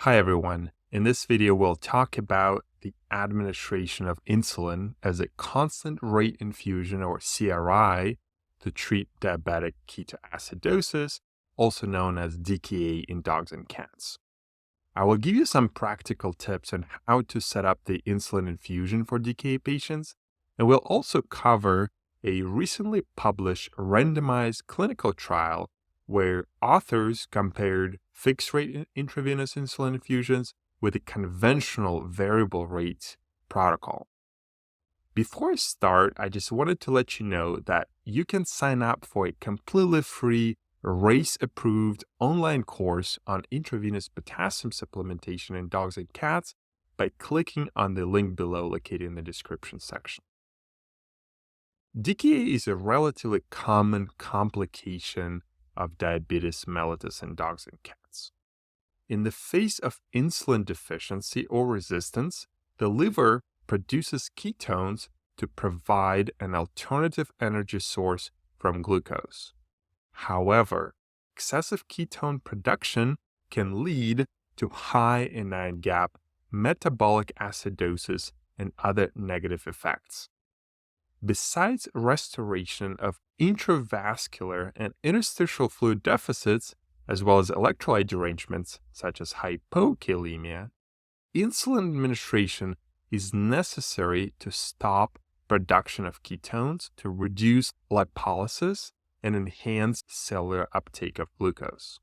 Hi everyone. In this video, we'll talk about the administration of insulin as a constant rate infusion or CRI to treat diabetic ketoacidosis, also known as DKA in dogs and cats. I will give you some practical tips on how to set up the insulin infusion for DKA patients, and we'll also cover a recently published randomized clinical trial where authors compared fixed-rate intravenous insulin infusions with a conventional variable rate protocol. Before I start, I just wanted to let you know that you can sign up for a completely free, RACE-approved online course on intravenous potassium supplementation in dogs and cats by clicking on the link below located in the description section. DKA is a relatively common complication of diabetes mellitus in dogs and cats. In the face of insulin deficiency or resistance, the liver produces ketones to provide an alternative energy source from glucose. However, excessive ketone production can lead to high anion gap, metabolic acidosis, and other negative effects. Besides restoration of intravascular and interstitial fluid deficits, as well as electrolyte derangements such as hypokalemia, insulin administration is necessary to stop production of ketones to reduce lipolysis and enhance cellular uptake of glucose.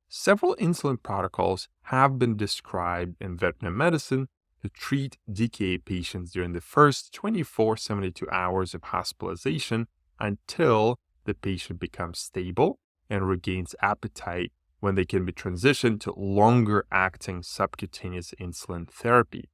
Several insulin protocols have been described in veterinary medicine to treat DKA patients during the first 72 hours of hospitalization until the patient becomes stable and regains appetite, when they can be transitioned to longer-acting subcutaneous insulin therapy.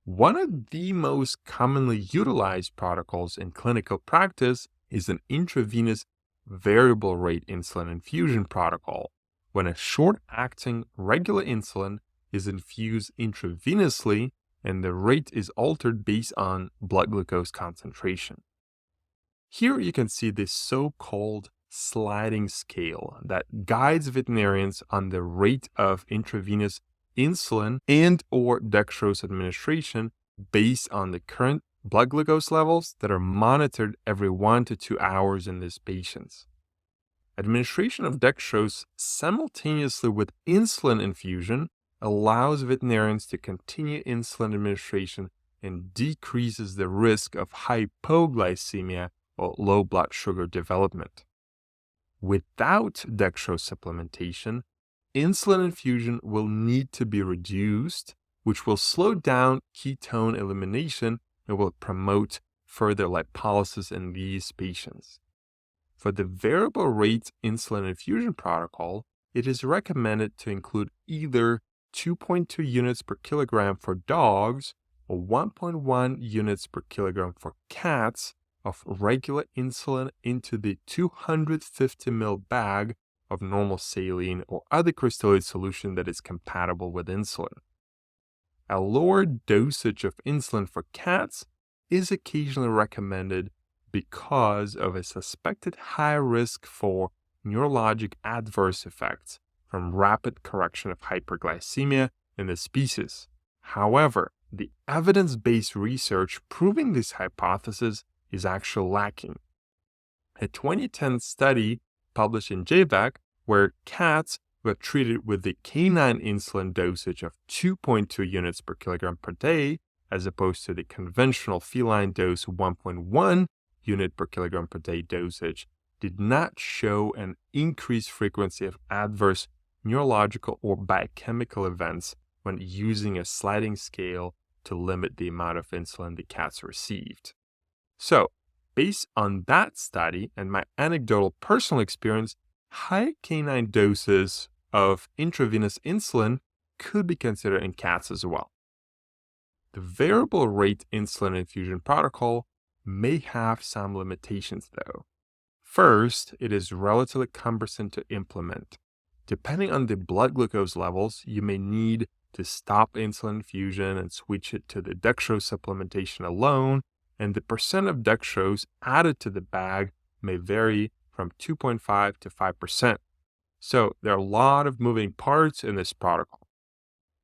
One of the most commonly utilized protocols in clinical practice is an intravenous variable rate insulin infusion protocol, when a short-acting regular insulin is infused intravenously and the rate is altered based on blood glucose concentration. Here you can see this so-called sliding scale that guides veterinarians on the rate of intravenous insulin and or dextrose administration based on the current blood glucose levels that are monitored every 1 to 2 hours in these patients. Administration of dextrose simultaneously with insulin infusion allows veterinarians to continue insulin administration and decreases the risk of hypoglycemia or low blood sugar development. Without dextrose supplementation, insulin infusion will need to be reduced, which will slow down ketone elimination and will promote further lipolysis in these patients. For the variable rate insulin infusion protocol, it is recommended to include either 2.2 units per kilogram for dogs or 1.1 units per kilogram for cats of regular insulin into the 250 ml bag of normal saline or other crystalloid solution that is compatible with insulin. A lower dosage of insulin for cats is occasionally recommended because of a suspected high risk for neurologic adverse effects from rapid correction of hyperglycemia in the species. However, the evidence-based research proving this hypothesis is actually lacking. A 2010 study published in JVAC, where cats were treated with the canine insulin dosage of 2.2 units per kilogram per day, as opposed to the conventional feline dose 1.1 unit per kilogram per day dosage, did not show an increased frequency of adverse neurological or biochemical events when using a sliding scale to limit the amount of insulin the cats received. So, based on that study and my anecdotal personal experience, high canine doses of intravenous insulin could be considered in cats as well. The variable rate insulin infusion protocol may have some limitations though. First, it is relatively cumbersome to implement. Depending on the blood glucose levels, you may need to stop insulin infusion and switch it to the dextrose supplementation alone, and the percent of dextrose added to the bag may vary from 2.5 to 5%. So there are a lot of moving parts in this protocol.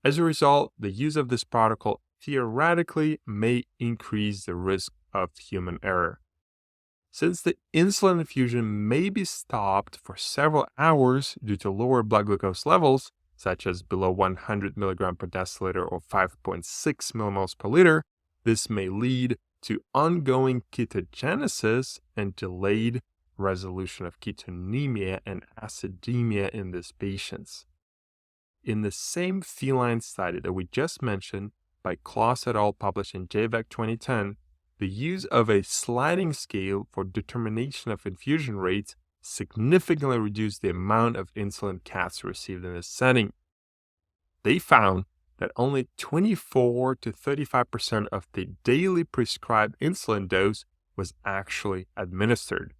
As a result, the use of this protocol theoretically may increase the risk of human error. Since the insulin infusion may be stopped for several hours due to lower blood glucose levels, such as below 100 mg per deciliter or 5.6 millimoles per liter, this may lead to ongoing ketogenesis and delayed resolution of ketonemia and acidemia in these patients. In the same feline study that we just mentioned by Kloss et al. Published in JVEC 2010, the use of a sliding scale for determination of infusion rates significantly reduced the amount of insulin cats received in this setting. They found that only 24 to 35% of the daily prescribed insulin dose was actually administered.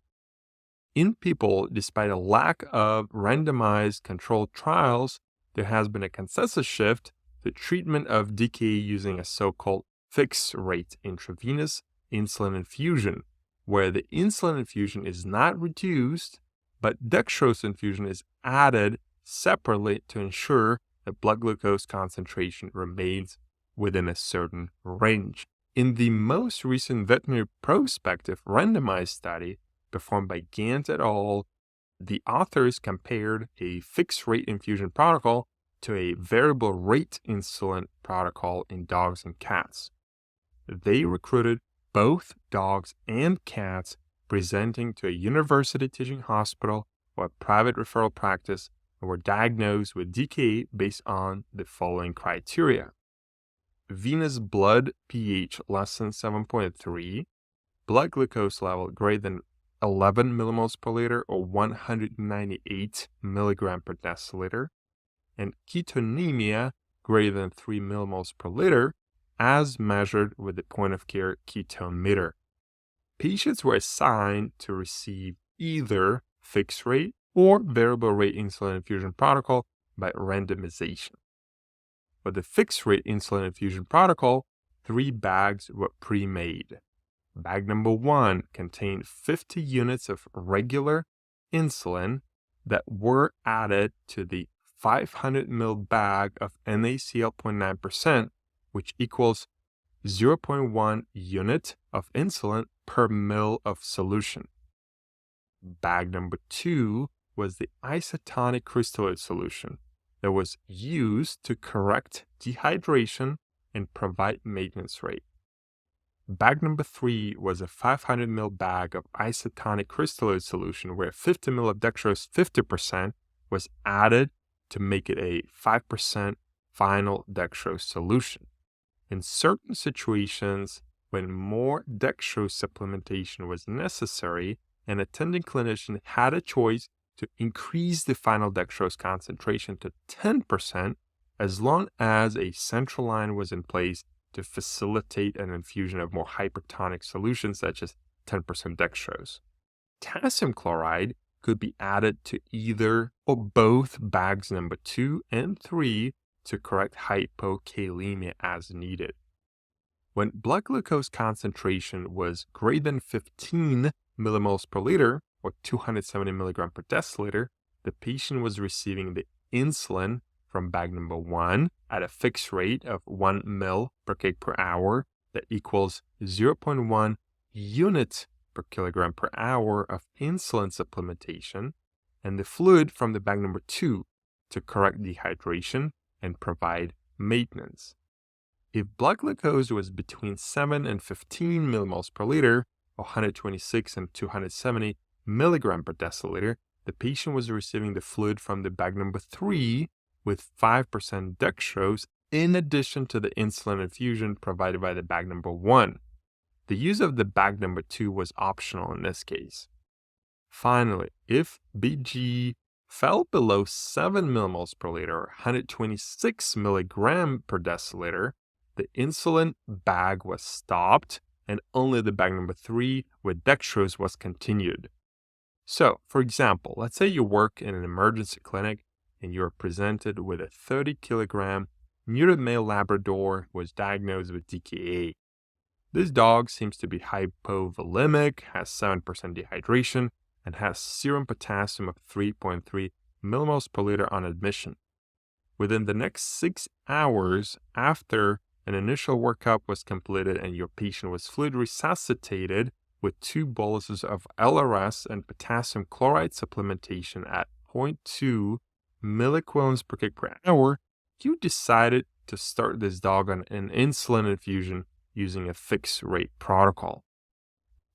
In people, despite a lack of randomized controlled trials, there has been a consensus shift to treatment of DKA using a so-called fixed-rate intravenous insulin infusion, where the insulin infusion is not reduced, but dextrose infusion is added separately to ensure that blood glucose concentration remains within a certain range. In the most recent veterinary prospective randomized study performed by Gant et al., the authors compared a fixed-rate infusion protocol to a variable rate insulin protocol in dogs and cats. They recruited both dogs and cats presenting to a university teaching hospital or a private referral practice and were diagnosed with DKA based on the following criteria: venous blood pH less than 7.3, blood glucose level greater than 11 millimoles per liter or 198 milligram per deciliter, and ketonemia greater than 3 millimoles per liter as measured with the point-of-care ketone meter. Patients were assigned to receive either fixed-rate or variable-rate insulin infusion protocol by randomization. For the fixed-rate insulin infusion protocol, 3 bags were pre-made. Bag number 1 contained 50 units of regular insulin that were added to the 500 ml bag of NaCl 0.9%, which equals 0.1 unit of insulin per ml of solution. Bag number 2 was the isotonic crystalloid solution that was used to correct dehydration and provide maintenance rate. Bag number 3 was a 500 ml bag of isotonic crystalloid solution where 50 ml of dextrose 50% was added to make it a 5% final dextrose solution. In certain situations, when more dextrose supplementation was necessary, an attending clinician had a choice to increase the final dextrose concentration to 10% as long as a central line was in place to facilitate an infusion of more hypertonic solutions such as 10% dextrose. Potassium chloride could be added to either or both bags number 2 and 3 to correct hypokalemia as needed. When blood glucose concentration was greater than 15 millimoles per liter or 270 milligram per deciliter, the patient was receiving the insulin from bag number 1 at a fixed rate of 1 ml per kg per hour that equals 0.1 unit per kilogram per hour of insulin supplementation, and the fluid from the bag number 2 to correct dehydration and provide maintenance. If blood glucose was between 7 and 15 millimoles per liter, 126 and 270 milligram per deciliter, the patient was receiving the fluid from the bag number 3 with 5% dextrose in addition to the insulin infusion provided by the bag number 1. The use of the bag number 2 was optional in this case. Finally, if BG fell below 7 millimoles per liter or 126 milligram per deciliter, the insulin bag was stopped and only the bag number 3 with dextrose was continued. So, for example, let's say you work in an emergency clinic and you're presented with a 30 kilogram neutered male Labrador who was diagnosed with DKA. This dog seems to be hypovolemic, has 7% dehydration, and has serum potassium of 3.3 millimoles per liter on admission. Within the next 6 hours after an initial workup was completed and your patient was fluid resuscitated with 2 boluses of LRS and potassium chloride supplementation at 0.2 milliequivalents per kg per hour, you decided to start this dog on an insulin infusion using a fixed rate protocol.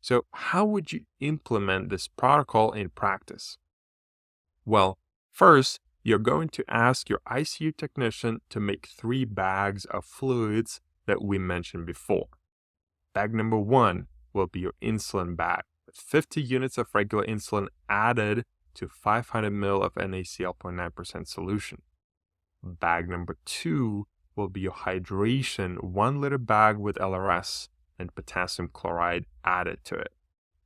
So how would you implement this protocol in practice? Well, first, you're going to ask your ICU technician to make 3 bags of fluids that we mentioned before. Bag number 1 will be your insulin bag, with 50 units of regular insulin added to 500 ml of NaCl 0.9% solution. Bag number 2 will be your hydration 1 liter bag with LRS and potassium chloride added to it.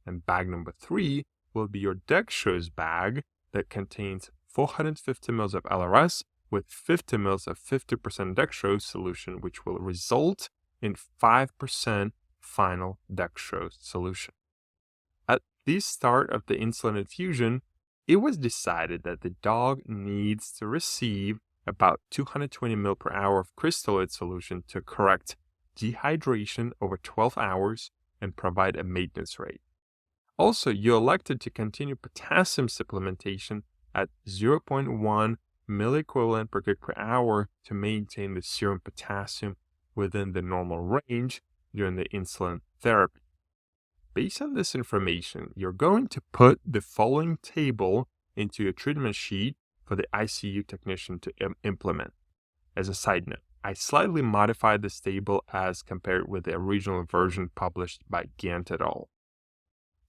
And bag number 3 will be your dextrose bag that contains 450 ml of LRS with 50 ml of 50% dextrose solution, which will result in 5% final dextrose solution. At the start of the insulin infusion, it was decided that the dog needs to receive about 220 ml per hour of crystalloid solution to correct dehydration over 12 hours and provide a maintenance rate. Also, you elected to continue potassium supplementation at 0.1 milliequivalent per kg per hour to maintain the serum potassium within the normal range during the insulin therapy. Based on this information, you're going to put the following table into your treatment sheet for the ICU technician to implement. As a side note, I slightly modified this table as compared with the original version published by Gant et al.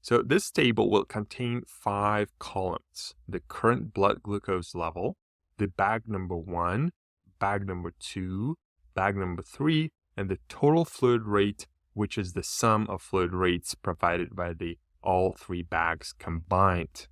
So this table will contain 5 columns: the current blood glucose level, the bag number 1, bag number 2, bag number 3, and the total fluid rate, which is the sum of fluid rates provided by the all 3 bags combined.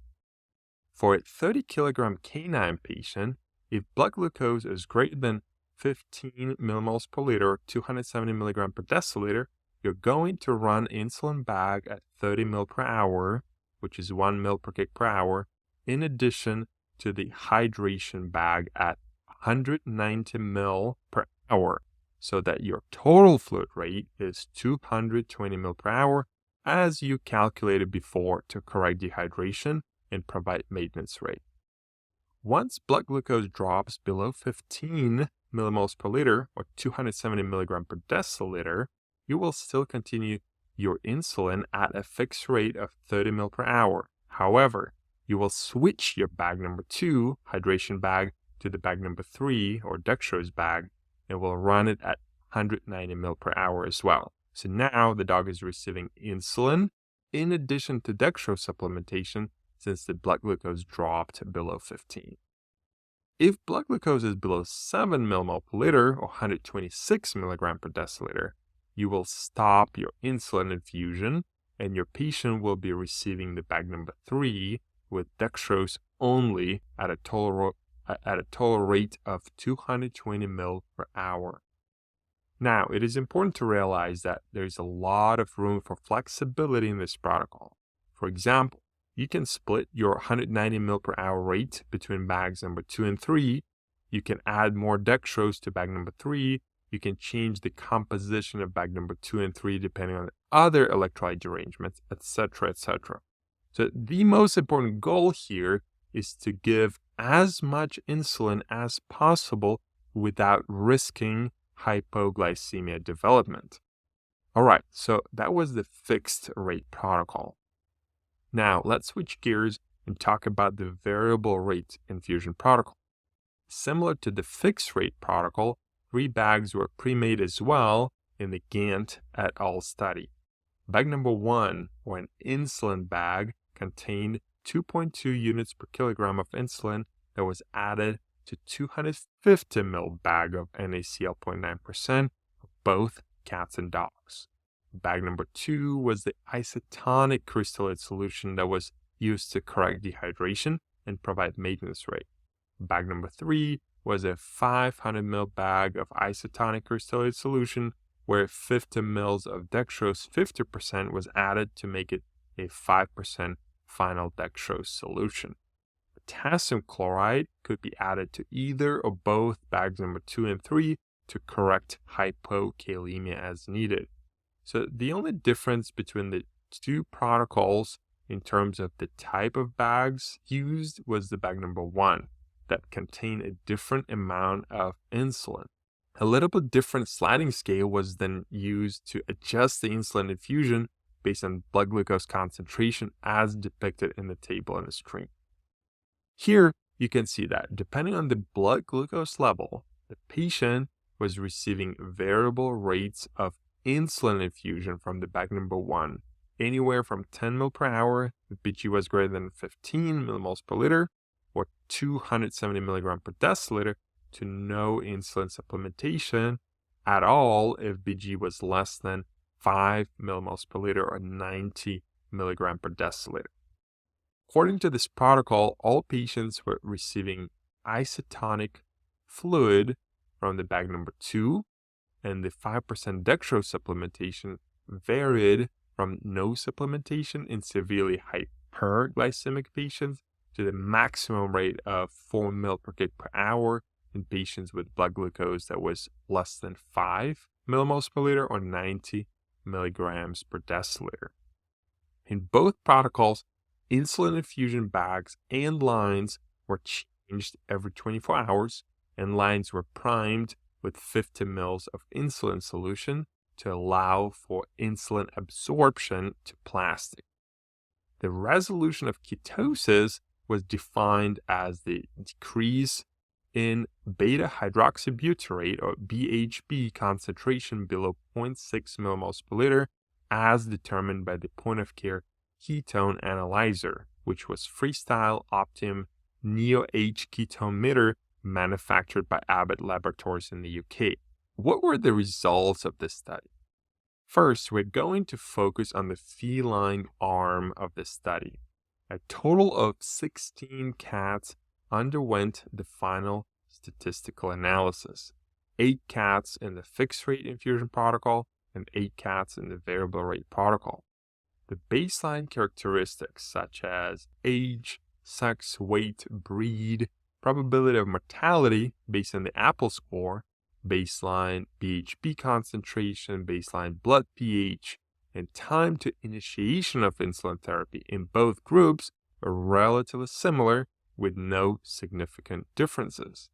For a 30 kilogram canine patient, if blood glucose is greater than 15 millimoles per liter or 270 milligram per deciliter, you're going to run insulin bag at 30 ml per hour, which is 1 ml per kg per hour, in addition to the hydration bag at 190 ml per hour, so that your total fluid rate is 220 ml per hour, as you calculated before to correct dehydration and provide maintenance rate. Once blood glucose drops below 15 millimoles per liter or 270 milligram per deciliter, you will still continue your insulin at a fixed rate of 30 ml per hour. However, you will switch your bag number 2, hydration bag, to the bag number 3, or dextrose bag, and will run it at 190 ml per hour as well. So now the dog is receiving insulin in addition to dextrose supplementation since the blood glucose dropped below 15. If blood glucose is below 7 mmol per liter or 126 milligram per deciliter, you will stop your insulin infusion and your patient will be receiving the bag number 3 with dextrose only at a total rate of 220 ml per hour. Now, it is important to realize that there is a lot of room for flexibility in this protocol. For example, you can split your 190 ml per hour rate between bags number 2 and 3. You can add more dextrose to bag number 3. You can change the composition of bag number 2 and 3 depending on other electrolyte arrangements, etc., etc. So the most important goal here is to give as much insulin as possible without risking hypoglycemia development. All right, so that was the fixed rate protocol. Now let's switch gears and talk about the variable rate infusion protocol. Similar to the fixed rate protocol, 3 bags were pre-made as well in the Gant et al. Study. Bag number 1, or an insulin bag, contained 2.2 units per kilogram of insulin that was added to 250 ml bag of NaCl 0.9% for both cats and dogs. Bag number 2 was the isotonic crystalloid solution that was used to correct dehydration and provide maintenance rate. Bag number 3 was a 500 ml bag of isotonic crystalloid solution where 50 ml of dextrose 50% was added to make it a 5% final dextrose solution. potassium chloride could be added to either or both bags number 2 and 3 to correct hypokalemia as needed. So the only difference between the two protocols in terms of the type of bags used was the bag number 1 that contained a different amount of insulin. A little bit different sliding scale was then used to adjust the insulin infusion based on blood glucose concentration as depicted in the table on the screen. Here, you can see that depending on the blood glucose level, the patient was receiving variable rates of insulin infusion from the bag number 1, anywhere from 10 ml per hour if BG was greater than 15 millimoles per liter, or 270 milligram per deciliter, to no insulin supplementation at all if BG was less than 5 millimoles per liter or 90 milligram per deciliter. According to this protocol, all patients were receiving isotonic fluid from the bag number 2, and the 5% dextrose supplementation varied from no supplementation in severely hyperglycemic patients to the maximum rate of 4 ml per kg per hour in patients with blood glucose that was less than 5 millimoles per liter or 90 milligrams per deciliter. In both protocols, insulin infusion bags and lines were changed every 24 hours, and lines were primed with 50 ml of insulin solution to allow for insulin absorption to plastic. The resolution of ketosis was defined as the decrease in beta hydroxybutyrate or BHB concentration below 0.6 millimoles per liter as determined by the point of care ketone analyzer, which was Freestyle Optim Neo H ketone meter manufactured by Abbott Laboratories in the UK. What were the results of this study? First, we're going to focus on the feline arm of the study. A total of 16 cats underwent the final statistical analysis. 8 cats in the fixed rate infusion protocol and 8 cats in the variable rate protocol. The baseline characteristics such as age, sex, weight, breed, probability of mortality based on the Apple score, baseline BHB concentration, baseline blood pH, and time to initiation of insulin therapy in both groups are relatively similar with no significant differences.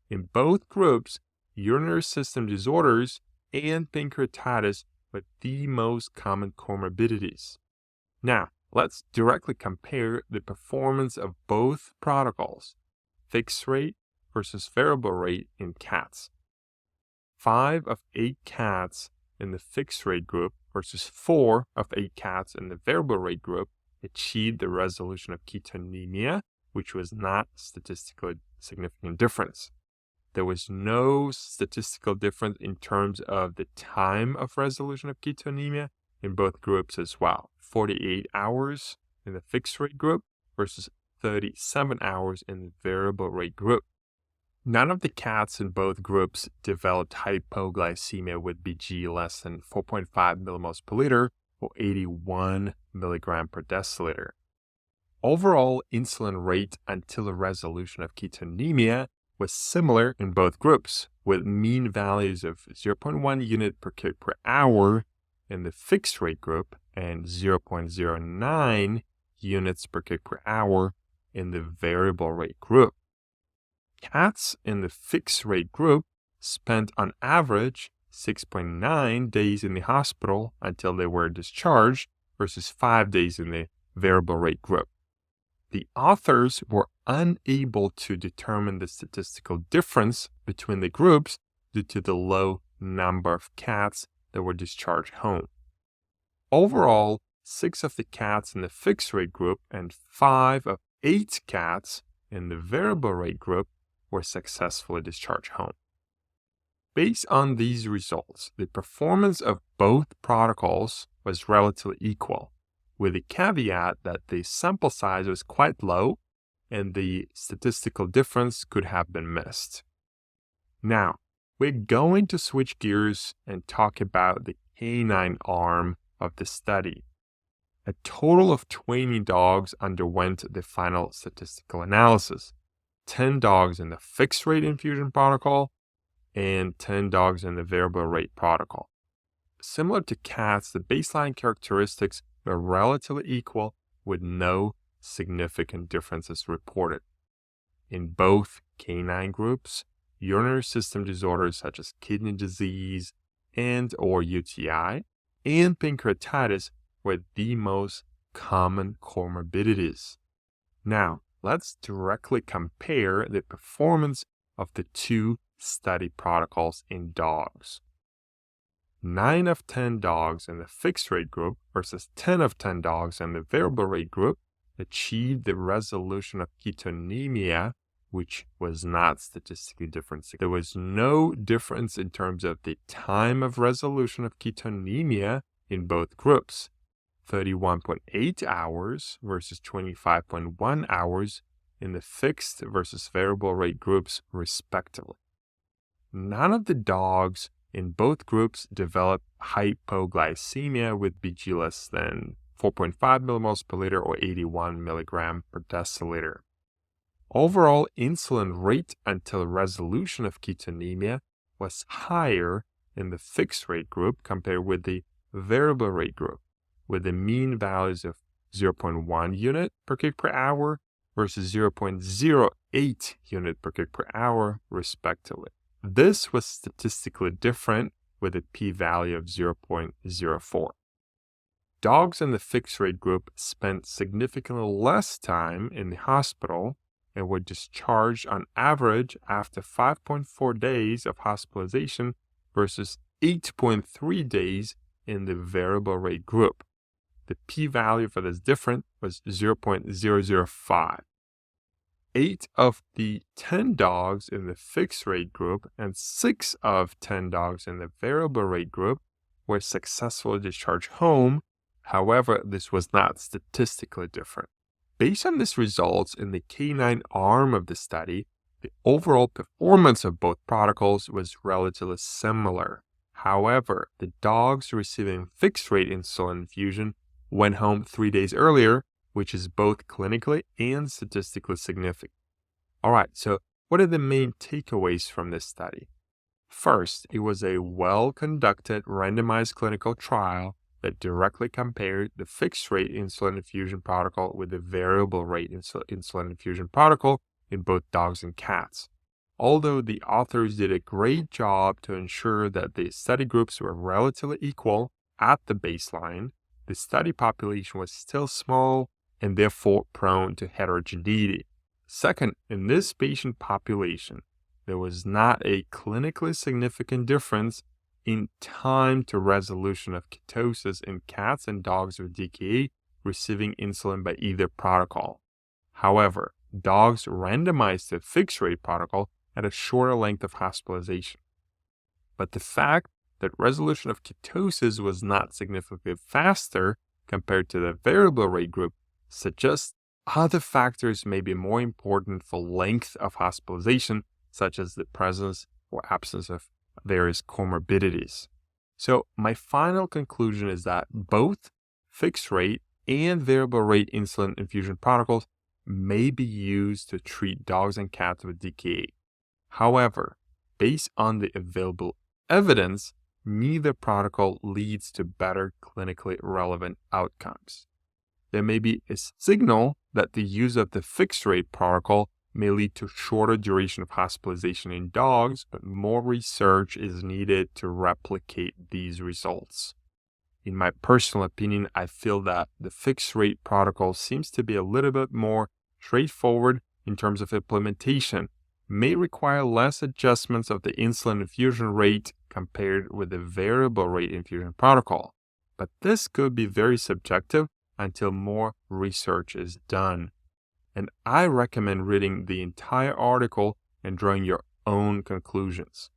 In both groups, urinary system disorders and pancreatitis were the most common comorbidities. Now, let's directly compare the performance of both protocols, fixed rate versus variable rate in cats. 5 of 8 cats in the fixed rate group versus 4 of 8 cats in the variable rate group achieved the resolution of ketonemia, which was not statistically significant difference. There was no statistical difference in terms of the time of resolution of ketonemia in both groups as well. 48 hours in the fixed rate group versus 37 hours in the variable rate group. None of the cats in both groups developed hypoglycemia with BG less than 4.5 millimoles per liter or 81 milligram per deciliter. Overall insulin rate until the resolution of ketonemia was similar in both groups, with mean values of 0.1 unit per kg per hour in the fixed rate group and 0.09 units per kg per hour in the variable rate group. Cats in the fixed rate group spent on average 6.9 days in the hospital until they were discharged versus 5 days in the variable rate group. The authors were unable to determine the statistical difference between the groups due to the low number of cats that were discharged home. Overall, 6 of the cats in the fixed rate group and 5 of 8 cats in the variable rate group were successfully discharged home. Based on these results, the performance of both protocols was relatively equal, with the caveat that the sample size was quite low and the statistical difference could have been missed. Now, we're going to switch gears and talk about the canine arm of the study. A total of 20 dogs underwent the final statistical analysis. 10 dogs in the fixed rate infusion protocol and 10 dogs in the variable rate protocol. Similar to cats, the baseline characteristics were relatively equal with no significant differences reported. In both canine groups, urinary system disorders such as kidney disease and/or UTI and pancreatitis were the most common comorbidities. Now, let's directly compare the performance of the two study protocols in dogs. 9 of 10 dogs in the fixed rate group versus 10 of 10 dogs in the variable rate group achieved the resolution of ketonemia, which was not statistically different. There was no difference in terms of the time of resolution of ketonemia in both groups, 31.8 hours versus 25.1 hours in the fixed versus variable rate groups, respectively. None of the dogs in both groups developed hypoglycemia with BG less than 4.5 millimoles per liter or 81 milligram per deciliter. Overall insulin rate until resolution of ketonemia was higher in the fixed rate group compared with the variable rate group, with the mean values of 0.1 unit per kg per hour versus 0.08 unit per kg per hour, respectively. This was statistically different with a p-value of 0.04. Dogs in the fixed rate group spent significantly less time in the hospital and were discharged on average after 5.4 days of hospitalization versus 8.3 days in the variable rate group. The p-value for this difference was 0.005. 8 of the 10 dogs in the fixed rate group and 6 of 10 dogs in the variable rate group were successfully discharged home. However, this was not statistically different. Based on these results in the canine arm of the study, the overall performance of both protocols was relatively similar. However, the dogs receiving fixed rate insulin infusion went home 3 days earlier, which is both clinically and statistically significant. All right, so what are the main takeaways from this study? First, it was a well-conducted randomized clinical trial that directly compared the fixed rate insulin infusion protocol with the variable rate insulin infusion protocol in both dogs and cats. Although the authors did a great job to ensure that the study groups were relatively equal at the baseline, the study population was still small and therefore prone to heterogeneity. Second, in this patient population, there was not a clinically significant difference in time to resolution of ketosis in cats and dogs with DKA receiving insulin by either protocol. However, dogs randomized to fixed rate protocol had a shorter length of hospitalization. But the fact that resolution of ketosis was not significantly faster compared to the variable rate group suggests other factors may be more important for length of hospitalization, such as the presence or absence of various comorbidities. So my final conclusion is that both fixed rate and variable rate insulin infusion protocols may be used to treat dogs and cats with DKA. However, based on the available evidence, neither protocol leads to better clinically relevant outcomes. There may be a signal that the use of the fixed rate protocol may lead to shorter duration of hospitalization in dogs, but more research is needed to replicate these results. In my personal opinion, I feel that the fixed rate protocol seems to be a little bit more straightforward in terms of implementation, may require less adjustments of the insulin infusion rate compared with the variable rate infusion protocol. But this could be very subjective until more research is done. And I recommend reading the entire article and drawing your own conclusions.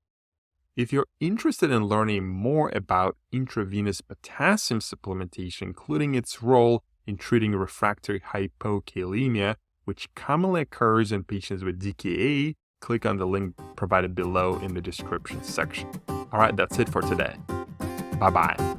If you're interested in learning more about intravenous potassium supplementation, including its role in treating refractory hypokalemia, which commonly occurs in patients with DKA, click on the link provided below in the description section. All right, that's it for today. Bye-bye.